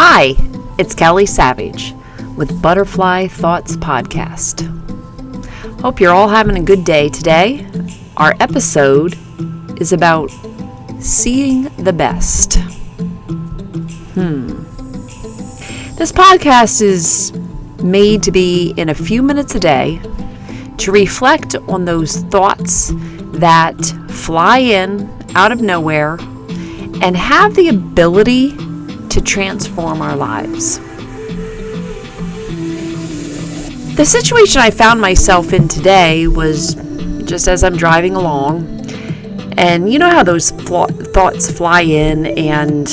Hi, it's Kelly Savage with Butterfly Thoughts Podcast. Hope you're all having a good day today. Our episode is about seeing the best. This podcast is made to be in a few minutes a day to reflect on those thoughts that fly in out of nowhere and have the ability to transform our lives. The situation I found myself in today was just as I'm driving along, and you know how those thoughts fly in and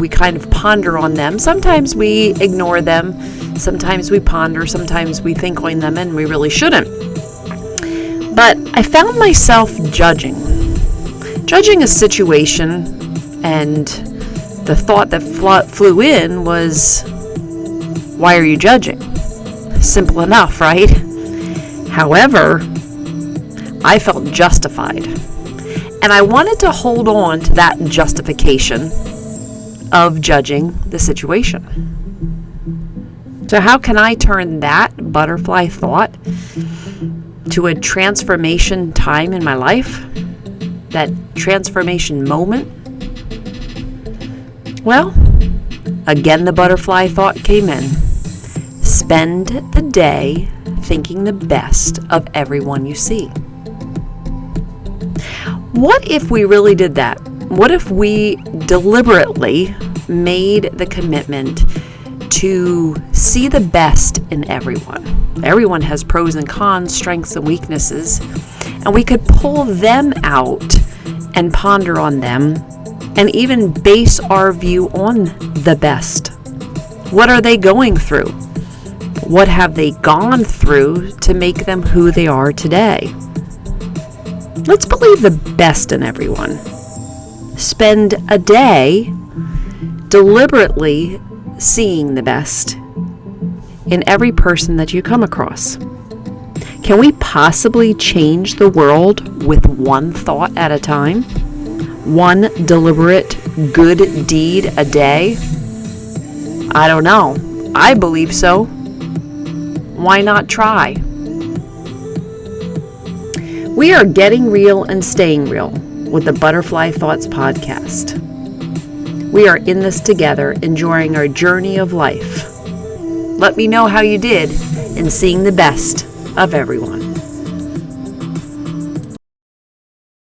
we kind of ponder on them. Sometimes we ignore them, sometimes we ponder, sometimes we think on them, and we really shouldn't. But I found myself judging a situation, and the thought that flew in was, why are you judging? Simple enough, right? However, I felt justified. And I wanted to hold on to that justification of judging the situation. So how can I turn that butterfly thought to a transformation time in my life? That transformation moment? Well, again, the butterfly thought came in. Spend the day thinking the best of everyone you see. What if we really did that? What if we deliberately made the commitment to see the best in everyone? Everyone has pros and cons, strengths and weaknesses, and we could pull them out and ponder on them and even base our view on the best. What are they going through? What have they gone through to make them who they are today? Let's believe the best in everyone. Spend a day deliberately seeing the best in every person that you come across. Can we possibly change the world with one thought at a time? One deliberate good deed a day? I don't know. I believe so. Why not try? We are getting real and staying real with the Butterfly Thoughts podcast. We are in this together, enjoying our journey of life. Let me know how you did in seeing the best of everyone.